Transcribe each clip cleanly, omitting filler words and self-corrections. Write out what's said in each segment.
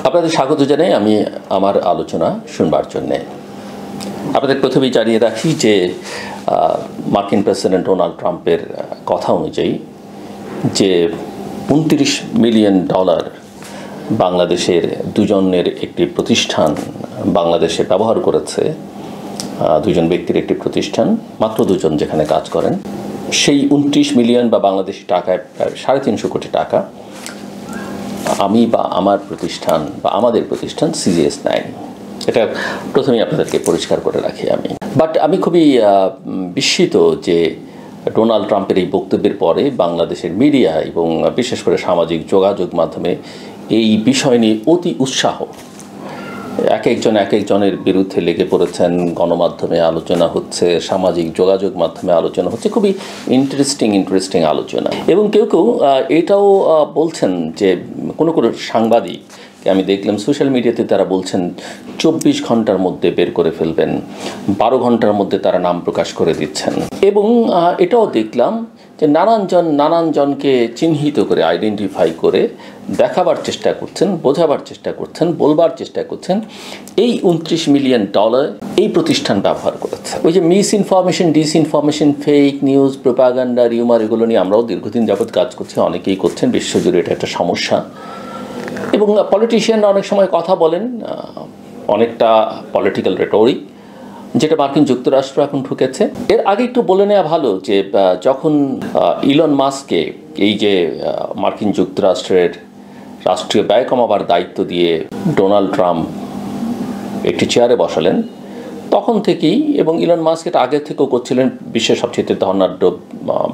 আপনাদের স্বাগত জানাই আমি আমার আলোচনা শুনবার জন্যে। আপনাদের প্রথমেই জানিয়ে রাখি যে মার্কিন প্রেসিডেন্ট ডোনাল্ড ট্রাম্পের কথা অনুযায়ী যে $29 মিলিয়ন বাংলাদেশের দুজনের একটি প্রতিষ্ঠান বাংলাদেশে ব্যবহার করেছে, দুজন ব্যক্তির একটি প্রতিষ্ঠান, মাত্র দুজন যেখানে কাজ করেন, সেই 29 মিলিয়ন বা বাংলাদেশি টাকায় 350 কোটি টাকা আমি বা আমার প্রতিষ্ঠান বা আমাদের প্রতিষ্ঠান সিজিএস নেয়। এটা প্রথমেই আপনাদেরকে পরিষ্কার করে রাখি আমি। বাট আমি খুবই বিস্মিত যে ডোনাল্ড ট্রাম্পের এই বক্তব্যের পরে বাংলাদেশের মিডিয়া এবং বিশেষ করে সামাজিক যোগাযোগ মাধ্যমে এই বিষয় নিয়ে অতি উৎসাহ, এক একজনের বিরুদ্ধে লেগে পড়েছেন, গণমাধ্যমে আলোচনা হচ্ছে, সামাজিক যোগাযোগ মাধ্যমে আলোচনা হচ্ছে, খুবই ইন্টারেস্টিং আলোচনা। এবং কেউ এটাও বলছেন যে কোনো সাংবাদিক আমি দেখলাম সোশ্যাল মিডিয়াতে তারা বলছেন 24 ঘন্টার মধ্যে বের করে ফেলবেন, 12 ঘন্টার মধ্যে তারা নাম প্রকাশ করে দিচ্ছেন। এবং এটাও দেখলাম যে নানান জনকে চিহ্নিত করে আইডেন্টিফাই করে দেখাবার চেষ্টা করছেন, বোঝাবার চেষ্টা করছেন, বলবার চেষ্টা করছেন এই $29 মিলিয়ন এই প্রতিষ্ঠান ব্যবহার করেছে। ওই যে disinformation, fake news, propaganda, rumour, এগুলো নিয়ে আমরাও দীর্ঘদিন যাবৎ কাজ করছি, অনেকেই করছেন, বিশ্বজুড়ে এটা একটা সমস্যা। এবং পলিটিশিয়ানরা অনেক সময় কথা বলেন, অনেকটা পলিটিক্যাল রেটরিক, যেটা মার্কিন যুক্তরাষ্ট্র এখন ঢুকেছে। এর আগে একটু বলে নেওয়া ভালো যে যখন ইলন মাস্ককে এই যে মার্কিন যুক্তরাষ্ট্রের রাষ্ট্রীয় ব্যয় কমাবার দায়িত্ব দিয়ে ডোনাল্ড ট্রাম্প একটি চেয়ারে বসালেন, তখন থেকেই, এবং ইলন মাস্ক এটা আগে থেকেও করছিলেন, বিশ্বের সবচেয়ে ধনাঢ্য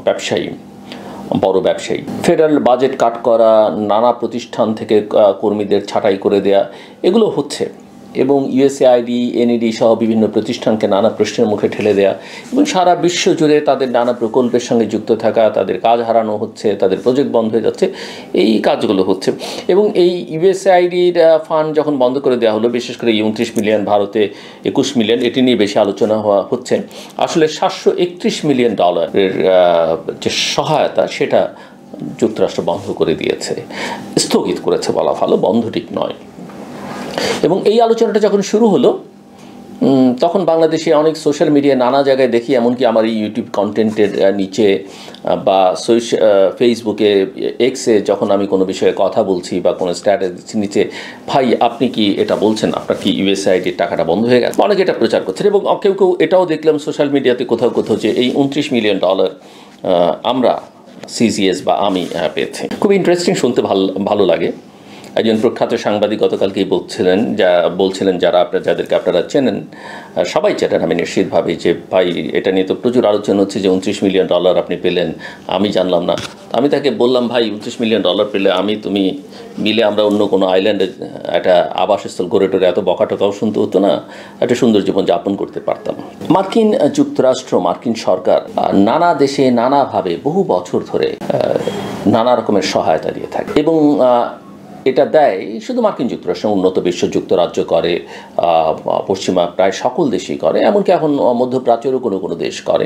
ব্যবসায়ী, বড় ব্যবসায়ী, ফেডারেল বাজেট কাট করা, নানা প্রতিষ্ঠান থেকে কর্মীদের ছাঁটাই করে দেয়া, এগুলো হচ্ছে। এবং ইউএসএআইডি, এনইডি সহ বিভিন্ন প্রতিষ্ঠানকে নানা প্রশ্নের মুখে ঠেলে দেয়া, এবং সারা বিশ্ব জুড়ে তাদের নানা প্রকল্পের সঙ্গে যুক্ত থাকা, তাদের কাজ হারানো হচ্ছে, তাদের প্রজেক্ট বন্ধ হয়ে যাচ্ছে, এই কাজগুলো হচ্ছে। এবং এই ইউএসএআইডির ফান্ড যখন বন্ধ করে দেওয়া হলো, বিশেষ করে 29 মিলিয়ন, ভারতে 21 মিলিয়ন, এটি নিয়ে বেশি আলোচনা হচ্ছে। আসলে $731 মিলিয়ন যে সহায়তা, সেটা যুক্তরাষ্ট্র বন্ধ করে দিয়েছে, স্থগিত করেছে বলা ভালো, বন্ধ ঠিক নয়। এবং এই আলোচনাটা যখন শুরু হলো, তখন বাংলাদেশে অনেক সোশ্যাল মিডিয়া নানা জায়গায় দেখি, এমনকি আমার এই ইউটিউব কন্টেন্টের নিচে বা ফেসবুকে, এক্সে যখন আমি কোনো বিষয়ে কথা বলছি বা কোনো স্ট্যাটাস নিচে, ভাই আপনি কি এটা বলছেন, আপনার কি ইউএসআইডির টাকাটা বন্ধ হয়ে গেছে, অনেকে এটা প্রচার করছেন। এবং কেউ এটাও দেখলাম সোশ্যাল মিডিয়াতে কোথাও যে এই $29 মিলিয়ন আমরা সিজিএস বা আমি পেয়েছি। খুব ইন্টারেস্টিং, শুনতে ভালো লাগে। একজন প্রখ্যাত সাংবাদিক গতকালকেই বলছিলেন যাদেরকে আপনারা চেনেন, সবাই চেনেন আমি নিশ্চিতভাবে, যে ভাই এটা নিয়ে তো প্রচুর আলোচনা হচ্ছে যে $29 মিলিয়ন আপনি পেলেন, আমি জানলাম না। আমি তাকে বললাম, ভাই $29 মিলিয়ন পেলে তুমি মিলে আমরা অন্য কোনো আইল্যান্ডে একটা আবাসস্থল গড়ে টোরে এত বকাটকাও শুনতে হতো না, একটা সুন্দর জীবন যাপন করতে পারতাম। মার্কিন যুক্তরাষ্ট্র, মার্কিন সরকার নানা দেশে নানাভাবে বহু বছর ধরে নানা রকমের সহায়তা দিয়ে থাকে। এবং এটা দেয় শুধু মার্কিন যুক্তরাষ্ট্র, উন্নত বিশ্ব, যুক্তরাজ্য করে, পশ্চিমা প্রায় সকল দেশই করে, এমনকি এখন মধ্যপ্রাচ্যেরও কোনো দেশ করে,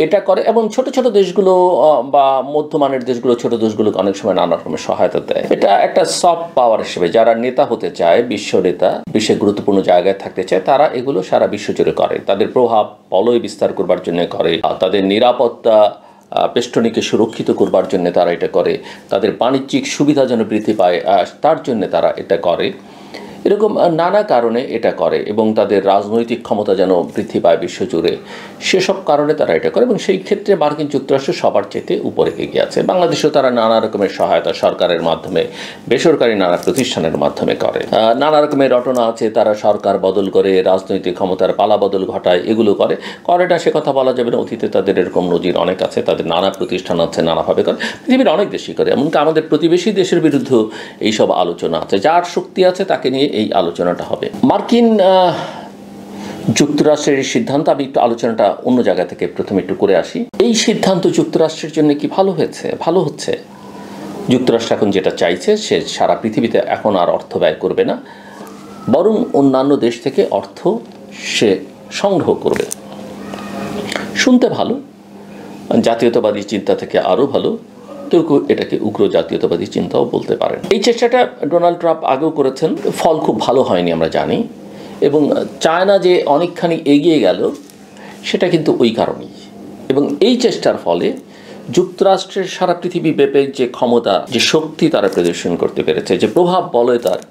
এটা করে। এবং ছোট দেশগুলো বা মধ্যমানের দেশগুলো, ছোট দেশগুলোকে অনেক সময় নানা রকমের সহায়তা দেয়। এটা একটা সফট পাওয়ার হিসেবে, যারা নেতা হতে চায়, বিশ্ব নেতা, বিশ্বের গুরুত্বপূর্ণ জায়গায় থাকতে চায়, তারা এগুলো সারা বিশ্ব জুড়ে করে, তাদের প্রভাব বলয় বিস্তার করবার জন্য করে, তাদের নিরাপত্তা বেষ্টনীকে সুরক্ষিত করবার জন্য তারা এটা করে, তাদের বাণিজ্যিক সুবিধা যেন বৃদ্ধি পায় তার জন্য তারা এটা করে, এরকম নানা কারণে এটা করে। এবং তাদের রাজনৈতিক ক্ষমতা যেন বৃদ্ধি পায় বিশ্বজুড়ে, সেসব কারণে তারা এটা করে। এবং সেই ক্ষেত্রে মার্কিন যুক্তরাষ্ট্র সবার চেয়ে উপরে এগিয়ে আছে। বাংলাদেশেও তারা নানা রকমের সহায়তা সরকারের মাধ্যমে, বেসরকারি নানা প্রতিষ্ঠানের মাধ্যমে করে। নানা রকমের রটনা আছে, তারা সরকার বদল করে, রাজনৈতিক ক্ষমতার পালা বদল ঘটায়, এগুলো করে না সে কথা বলা যাবে না। অতীতে তাদের এরকম নজির অনেক আছে, তাদের নানা প্রতিষ্ঠান আছে, নানাভাবে করে, পৃথিবীর অনেক দেশই করে। এমনকি আমাদের প্রতিবেশী দেশের বিরুদ্ধেও এইসব আলোচনা আছে, যার শক্তি আছে তাকে নিয়ে এই আলোচনাটা হবে। মার্কিন যুক্তরাষ্ট্রের এই সিদ্ধান্ত, আমি একটু আলোচনাটা অন্য জায়গা থেকে প্রথমে একটু করে আসি। এই সিদ্ধান্ত যুক্তরাষ্ট্রের জন্য কি ভালো হচ্ছে? যুক্তরাষ্ট্র এখন যেটা চাইছে, সে সারা পৃথিবীতে এখন আর অর্থ ব্যয় করবে না, বরং অন্যান্য দেশ থেকে অর্থ সে সংগ্রহ করবে। শুনতে ভালো, জাতীয়তাবাদী চিন্তা থেকে আরও ভালো, কেউ এটাকে উগ্র জাতীয়তাবাদী চিন্তাও বলতে পারেন। এই চেষ্টাটা ডোনাল্ড ট্রাম্প আগেও করেছেন, ফল খুব ভালো হয়নি আমরা জানি, এবং চায়না যে অনেকখানি এগিয়ে গেল সেটা কিন্তু ওই কারণেই। এবং এই চেষ্টার ফলে যুক্তরাষ্ট্রের সারা পৃথিবী ব্যাপী যে ক্ষমতা, যে শক্তি তারা প্রদর্শন করতে পেরেছে, যে প্রভাব বলয়তার,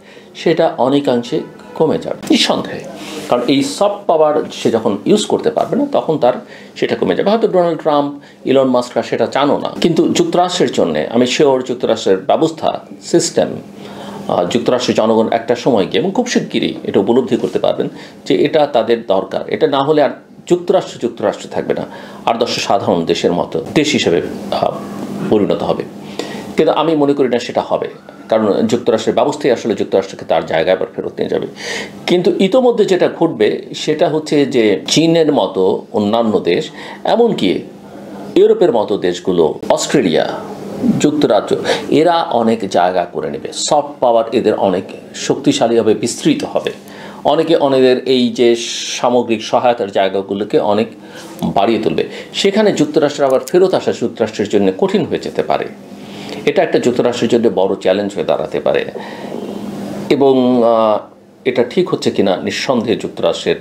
সেটা অনেকাংশে কমে যাবে নিঃসন্দেহে। কারণ এই সফট পাওয়ার সে যখন ইউজ করতে পারবে না তখন তার সেটা কমে যাবে। হয়তো ডোনাল্ড ট্রাম্প, ইলন মাস্করা সেটা চানও না, কিন্তু যুক্তরাষ্ট্রের জন্য আমি শিওর যুক্তরাষ্ট্রের ব্যবস্থা, সিস্টেম, যুক্তরাষ্ট্রের জনগণ একটা সময় গিয়ে এবং খুব শিগগিরই এটা উপলব্ধি করতে পারবেন যে এটা তাদের দরকার। এটা না হলে আর যুক্তরাষ্ট্র থাকবে না, আর 10 সাধারণ দেশের মতো দেশ হিসেবে পরিণত হবে। কিন্তু আমি মনে করি না সেটা হবে, কারণ যুক্তরাষ্ট্রের ব্যবস্থাই আসলে যুক্তরাষ্ট্রকে তার জায়গায় আবার ফেরত নিয়ে যাবে। কিন্তু ইতোমধ্যে যেটা ঘটবে সেটা হচ্ছে যে চীনের মতো অন্যান্য দেশ, এমনকি ইউরোপের মতো দেশগুলো, অস্ট্রেলিয়া, যুক্তরাজ্য, এরা অনেক জায়গা করে নেবে। সফট পাওয়ার এদের অনেক শক্তিশালী হবে, বিস্তৃত হবে। অনেকের এই যে সামগ্রিক সহায়তার জায়গাগুলোকে অনেক বাড়িয়ে তুলবে। সেখানে যুক্তরাষ্ট্রের আবার ফেরত আসা যুক্তরাষ্ট্রের জন্য কঠিন হয়ে যেতে পারে। এটা একটা যুক্তরাষ্ট্রের জন্য বড় চ্যালেঞ্জ হয়ে দাঁড়াতে পারে। এবং এটা ঠিক হচ্ছে কিনা নিঃসন্দেহে যুক্তরাষ্ট্রের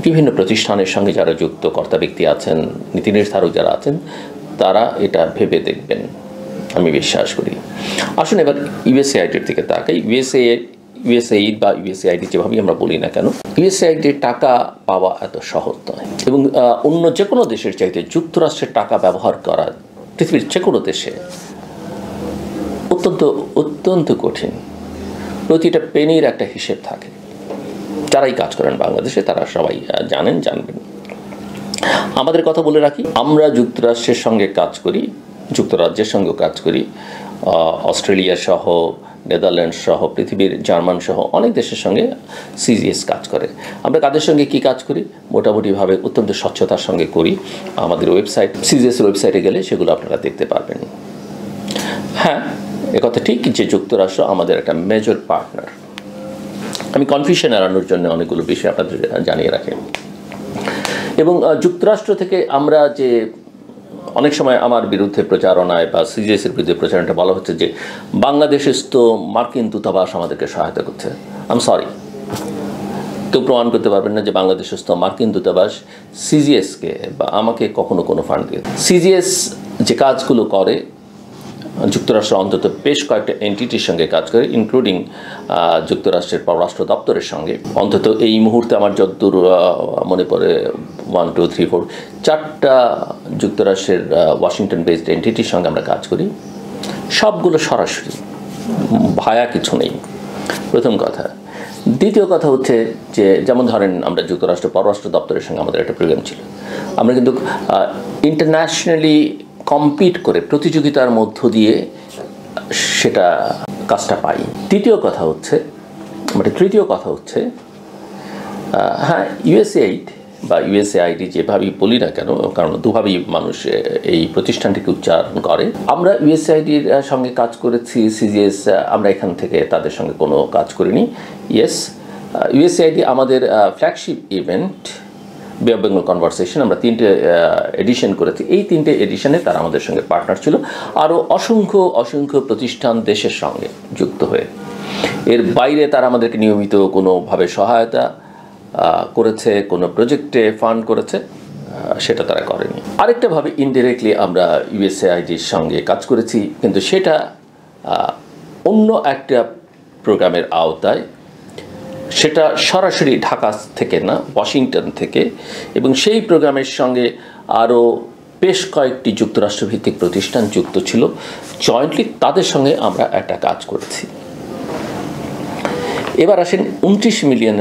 বিভিন্ন প্রতিষ্ঠানের সঙ্গে যারা যুক্ত কর্তা ব্যক্তি আছেন, নীতি নির্ধারক যারা আছেন, তারা এটা ভেবে দেখবেন, আমি বিশ্বাস করি। আসুন এবার ইউএসএআইডির দিকে তাকাই। ইউএসএইড বা ইউএসএআইডি যেভাবেই আমরা বলি না কেন, ইউএসএআইডির টাকা পাওয়া এত সহজ নয়। এবং অন্য যে কোনো দেশের চাইতে যুক্তরাষ্ট্রের টাকা ব্যবহার করা পৃথিবীর যে কোনো দেশে অত্যন্ত কঠিন। প্রতিটা পেনির একটা হিসেব থাকে। যারাই কাজ করেন বাংলাদেশে তারা সবাই জানবেন। আমাদের কথা বলে রাখি, আমরা যুক্তরাষ্ট্রের সঙ্গে কাজ করি, যুক্তরাজ্যের সঙ্গেও কাজ করি, অস্ট্রেলিয়া সহ, নেদারল্যান্ড সহ, পৃথিবীর জার্মান সহ অনেক দেশের সঙ্গে সিজিএস কাজ করে। আমরা কাদের সঙ্গে কি কাজ করি? মোটামুটিভাবে অত্যন্ত স্বচ্ছতার সঙ্গে করি। আমাদের ওয়েবসাইট, সিজিএসের ওয়েবসাইটে গেলে সেগুলো আপনারা দেখতে পারবেন। হ্যাঁ, একথা ঠিক যে যুক্তরাষ্ট্র আমাদের একটা মেজর পার্টনার। আমি কনফিউশন এড়ানোর জন্য অনেকগুলো বিষয় আপনাদের জানিয়ে রাখি। এবং যুক্তরাষ্ট্র থেকে আমরা যে অনেক সময় আমার বিরুদ্ধে প্রচারণায় বা সিজিএসের বিরুদ্ধে প্রচারণাটা বলা হচ্ছে যে বাংলাদেশস্থ মার্কিন দূতাবাস আমাদেরকে সহায়তা করছে। আই এম সরি, কেউ প্রমাণ করতে পারবেন না যে বাংলাদেশস্থ মার্কিন দূতাবাস সিজিএসকে বা আমাকে কখনো কোনো ফান্ড দিয়ে। সিজিএস যে কাজগুলো করে যুক্তরাষ্ট্র অন্তত বেশ কয়েকটা এন্টিটির সঙ্গে কাজ করে, ইনক্লুডিং যুক্তরাষ্ট্রের পররাষ্ট্র দপ্তরের সঙ্গে। অন্তত এই মুহূর্তে আমার যতদূর মনে পড়ে 1, 2, 3, 4 4টা যুক্তরাষ্ট্রের ওয়াশিংটন বেসড এন্টিটির সঙ্গে আমরা কাজ করি। সবগুলো সরাসরি, ভায়া কিছু নেই, প্রথম কথা। দ্বিতীয় কথা হচ্ছে যে যেমন ধরেন আমরা যুক্তরাষ্ট্র পররাষ্ট্র দপ্তরের সঙ্গে আমাদের একটা প্রোগ্রাম ছিল, আমরা কিন্তু ইন্টারন্যাশনালি কম্পিট করে প্রতিযোগিতার মধ্য দিয়ে সেটা কাজটা পাই। তৃতীয় কথা হচ্ছে হ্যাঁ, ইউএসএইড বা ইউএসএআইডি যেভাবেই বলি না কেন, কারণ দুভাবেই মানুষ এই প্রতিষ্ঠানটিকে উচ্চারণ করে। আমরা ইউএসএআইডির সঙ্গে কাজ করেছি, সিজিএস আমরা এখান থেকে তাদের সঙ্গে কোনো কাজ করিনি। ইয়েস, ইউএসএআইডি আমাদের ফ্ল্যাগশিপ ইভেন্ট বে অফ বেঙ্গল কনভারসেশন আমরা 3টে এডিশন করেছি। এই 3টে এডিশনে তারা আমাদের সঙ্গে পার্টনার ছিল, আরও অসংখ্য প্রতিষ্ঠান দেশের সঙ্গে যুক্ত হয়ে। এর বাইরে তারা আমাদেরকে নিয়মিত কোনোভাবে সহায়তা করেছে, কোনো প্রজেক্টে ফান্ড করেছে, সেটা তারা করেনি। আরেকটাভাবে ইনডিরেক্টলি আমরা ইউএসএআইডির সঙ্গে কাজ করেছি, কিন্তু সেটা অন্য একটা প্রোগ্রামের আওতায়, সেটা সরাসরি ঢাকা থেকে না, ওয়াশিংটন থেকে। এবং সেই প্রোগ্রামের সঙ্গে আরও বেশ কয়েকটি যুক্তরাষ্ট্রভিত্তিক প্রতিষ্ঠান যুক্ত ছিল। জয়েন্টলি তাদের সঙ্গে আমরা একটা কাজ করেছি। এবার আসেন 29 মিলিয়ন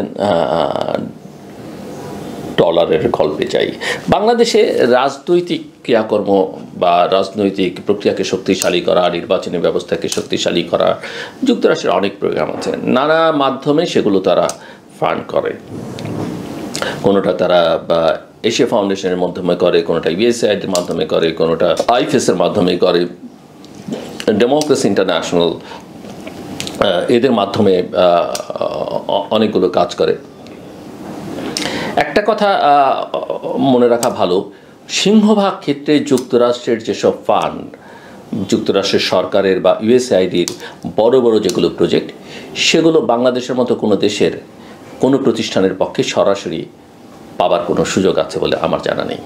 ডলারের গল্পে যাই। বাংলাদেশে রাজনৈতিক ক্রিয়াকর্ম বা রাজনৈতিক প্রক্রিয়াকে শক্তিশালী করা, নির্বাচনী ব্যবস্থাকে শক্তিশালী করা যুক্তরাষ্ট্রের অনেক প্রোগ্রাম আছে, নানা মাধ্যমে সেগুলো তারা ফান্ড করে। কোনোটা তারা বা এশিয়া ফাউন্ডেশনের মাধ্যমে করে, কোনোটা ইউএসএআইডির মাধ্যমে করে, কোনোটা আইফএসের মাধ্যমে করে, ডেমোক্রেসি ইন্টারন্যাশনাল এদের মাধ্যমে অনেকগুলো কাজ করে। একটা কথা মনে রাখা ভালো, সিংহভাগ ক্ষেত্রে যুক্তরাষ্ট্রের যেসব ফান্ড, যুক্তরাষ্ট্রের সরকারের বা ইউএসআইডির বড় বড় যেগুলো প্রজেক্ট, সেগুলো বাংলাদেশের মতো কোনো দেশের কোনো প্রতিষ্ঠানের পক্ষে সরাসরি পাবার কোনো সুযোগ আছে বলে আমার জানা নেই।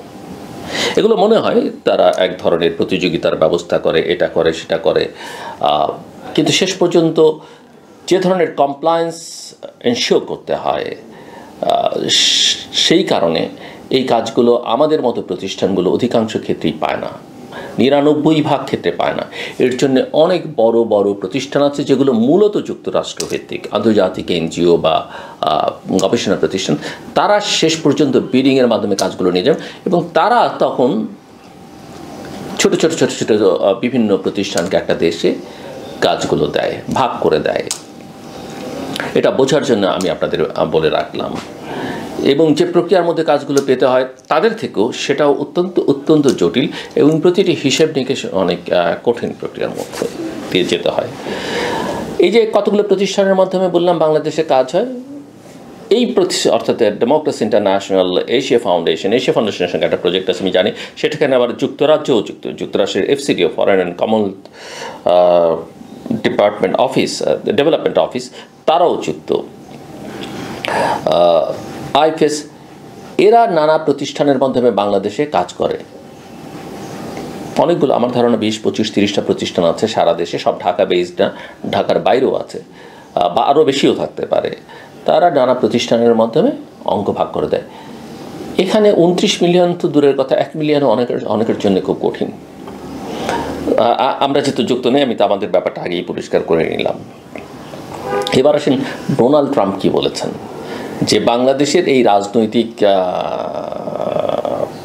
এগুলো মনে হয় তারা এক ধরনের প্রতিযোগিতার ব্যবস্থা করে, এটা করে সেটা করে, কিন্তু শেষ পর্যন্ত যে ধরনের কমপ্লায়েন্স এনশিওর করতে হয়, সেই কারণে এই কাজগুলো আমাদের মতো প্রতিষ্ঠানগুলো অধিকাংশ ক্ষেত্রেই পায় না, 99% ক্ষেত্রে পায় না। এর জন্য অনেক বড় বড় প্রতিষ্ঠান আছে যেগুলো মূলত যুক্তরাষ্ট্রভিত্তিক, আন্তর্জাতিক এনজিও বা গবেষণা প্রতিষ্ঠান, তারা শেষ পর্যন্ত বিডিংয়ের মাধ্যমে কাজগুলো নিয়ে যান এবং তারা তখন ছোট ছোট ছোট ছোট বিভিন্ন প্রতিষ্ঠানকে একটা দেশে কাজগুলো দেয়, ভাগ করে দেয়। এটা বোঝার জন্য আমি আপনাদের বলে রাখলাম। এবং যে প্রক্রিয়ার মধ্যে কাজগুলো পেতে হয় তাদের থেকেও সেটাও অত্যন্ত জটিল এবং প্রতিটি হিসেব নিকেশ অনেক কঠিন প্রক্রিয়ার মধ্যে দিয়ে যেতে হয়। এই যে কতগুলো প্রতিষ্ঠানের মাধ্যমে বললাম বাংলাদেশে কাজ হয়, এই অর্থাৎ ডেমোক্রেসি ইন্টারন্যাশনাল, এশিয়া ফাউন্ডেশনের সঙ্গে একটা প্রজেক্ট আছে আমি জানি, সেটাখানে আবার যুক্তরাজ্যও যুক্তরাষ্ট্রের FCDO, foreign and Commonwealth development office, তারাও যুক্ত, IFS, এরা নানা প্রতিষ্ঠানের মাধ্যমে বাংলাদেশে কাজ করে। অনেকগুলো, আমার ধারণা 20, 25, 30টা প্রতিষ্ঠান আছে সারা দেশে, সব ঢাকা বেসড না, ঢাকার বাইরেও আছে বা আরও বেশিও থাকতে পারে। তারা নানা প্রতিষ্ঠানের মাধ্যমে অঙ্ক ভাগ করে দেয়। এখানে 29 মিলিয়ন তো দূরের কথা, 1 মিলিয়নও অনেকের জন্য খুব কঠিন। আমরা যেহেতু যুক্ত নেই, আমি তো আমাদের ব্যাপারটা আগেই পরিষ্কার করে নিলাম। এবার আসেন ডোনাল্ড ট্রাম্প কি বলেছেন, যে বাংলাদেশের এই রাজনৈতিক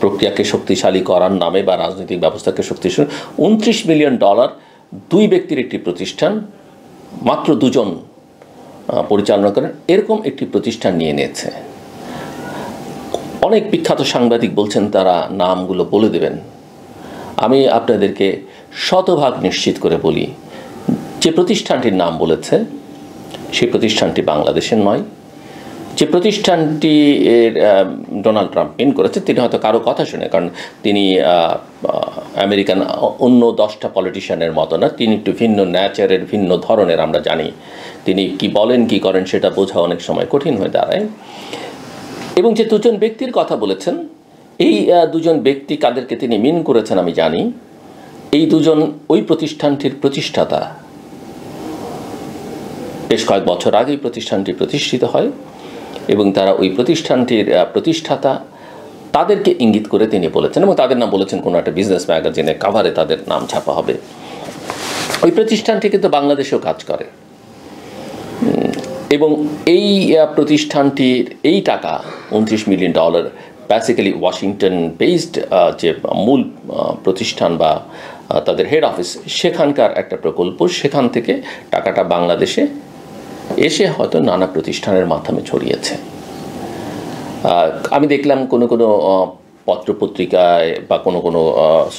প্রক্রিয়াকে শক্তিশালী করার নামে বা রাজনৈতিক ব্যবস্থাকে শক্তিশালী, $29 মিলিয়ন 2 ব্যক্তির একটি প্রতিষ্ঠান, মাত্র 2 জন পরিচালনা করেন, এরকম একটি প্রতিষ্ঠান নিয়ে নিয়েছে। অনেক বিখ্যাত সাংবাদিক বলছেন তারা নামগুলো বলে দেবেন। আমি আপনাদেরকে শতভাগ নিশ্চিত করে বলি, যে প্রতিষ্ঠানটির নাম বলেছে সেই প্রতিষ্ঠানটি বাংলাদেশের নয়। যে প্রতিষ্ঠানটি ডোনাল্ড ট্রাম্প পিন করেছে, তিনি হয়তো কারো কথা শুনে, কারণ তিনি আমেরিকান অন্য 10টা পলিটিশিয়ানের মতো না, তিনি একটু ভিন্ন ন্যাচারের, ভিন্ন ধরনের। আমরা জানি তিনি কি বলেন কি করেন সেটা বোঝা অনেক সময় কঠিন হয়ে দাঁড়ায়। এবং যে 2 জন ব্যক্তির কথা বলেছেন, এই 2 জন ব্যক্তি কাদেরকে তিনি মিন করেছেন আমি জানি। এই 2 জন ওই প্রতিষ্ঠানটির প্রতিষ্ঠাতা। বেশ কয়েক বছর আগে প্রতিষ্ঠানটি প্রতিষ্ঠিত হয় এবং তারা ওই প্রতিষ্ঠানটির প্রতিষ্ঠাতা, তাদেরকে ইঙ্গিত করে তিনি বলেছেন, এবং তাদের নাম বলেছেন কোনো একটা বিজনেস ম্যাগাজিনে কাভারে তাদের নাম ছাপা হবে। ওই প্রতিষ্ঠানটি কিন্তু বাংলাদেশেও কাজ করে এবং এই প্রতিষ্ঠানটির এই টাকা $29 মিলিয়ন বেসিক্যালি ওয়াশিংটন বেসড যে মূল প্রতিষ্ঠান বা তাদের হেড অফিস, সেখানকার একটা প্রকল্প, সেখান থেকে টাকাটা বাংলাদেশে এসে হয়তো নানা প্রতিষ্ঠানের মাধ্যমে ছড়িয়েছে। আমি দেখলাম কোনো পত্রপত্রিকায় বা কোনো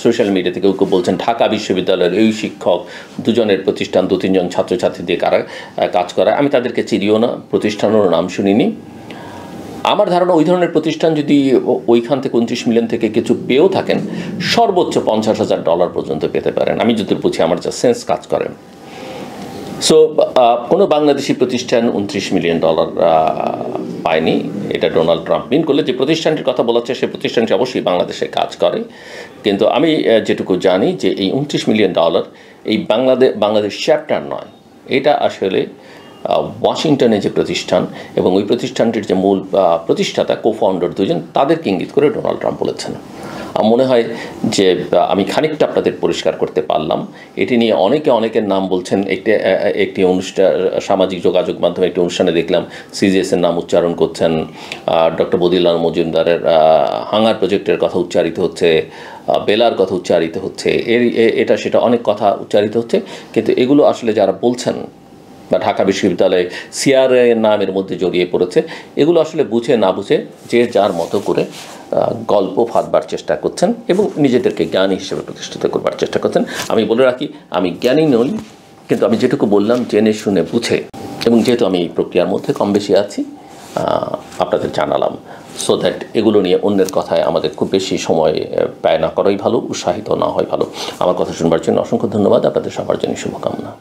সোশ্যাল মিডিয়া থেকে কেউ বলছেন ঢাকা বিশ্ববিদ্যালয়ের এই শিক্ষক 2 জনের প্রতিষ্ঠান 2-3 জন ছাত্রছাত্রী দিয়ে কারা কাজ করায়। আমি তাদেরকে চিনিও না, প্রতিষ্ঠানেরও নাম শুনিনি। আমার ধারণা ওই ধরনের প্রতিষ্ঠান যদি ওইখান থেকে 29 মিলিয়ন থেকে কিছু পেয়েও থাকেন, সর্বোচ্চ $50,000 পর্যন্ত পেতে পারেন। আমি যদি বুঝি, আমার যা সেন্স কাজ করেন। সো কোনো বাংলাদেশি প্রতিষ্ঠান $29 মিলিয়ন পায়নি। এটা ডোনাল্ড ট্রাম্প মিন করলে যে প্রতিষ্ঠানটির কথা বলাচ্ছে, সেই প্রতিষ্ঠানটি অবশ্যই বাংলাদেশে কাজ করে। কিন্তু আমি যেটুকু জানি যে এই $29 মিলিয়ন এই বাংলাদেশ চ্যাপ্টার নয়, এটা আসলে ওয়াশিংটনে যে প্রতিষ্ঠান এবং ওই প্রতিষ্ঠানটির যে মূল প্রতিষ্ঠাতা, কো-ফাউন্ডার 2 জন, তাদেরকে ইঙ্গিত করে ডোনাল্ড ট্রাম্প বলেছেন। মনে হয় যে আমি খানিকটা আপনাদের পরিষ্কার করতে পারলাম। এটি নিয়ে অনেকের নাম বলছেন। একটি অনুষ্ঠান, সামাজিক যোগাযোগ মাধ্যমে একটি অনুষ্ঠানে দেখলাম CGS-এর নাম উচ্চারণ করছেন, ডক্টর বদিউল্লাহ মজুমদারের হাঙ্গার প্রজেক্টের কথা উচ্চারিত হচ্ছে, বেলার কথা উচ্চারিত হচ্ছে, এটা সেটা অনেক কথা উচ্চারিত হচ্ছে। কিন্তু এগুলো আসলে যারা বলছেন বা ঢাকা বিশ্ববিদ্যালয়ে সিআরএ নামের মধ্যে জড়িয়ে পড়েছে, এগুলো আসলে বুঝে না বুঝে যে যার মতো করে গল্প ফাঁদবার চেষ্টা করছেন এবং নিজেদেরকে জ্ঞানী হিসেবে প্রতিষ্ঠিত করবার চেষ্টা করছেন। আমি বলে রাখি, আমি জ্ঞানী নই, কিন্তু আমি যেটুকু বললাম জেনে শুনে বুঝে, এবং যেহেতু আমি এই প্রক্রিয়ার মধ্যে কম বেশি আছি, আপনাদের জানালাম। সো দ্যাট এগুলো নিয়ে অন্যের কথায় আমাদের খুব বেশি সময় ব্যয় না করাই ভালো, উৎসাহিত না হয় ভালো। আমার কথা শুনবার জন্য অসংখ্য ধন্যবাদ, আপনাদের সবার জন্য শুভকামনা।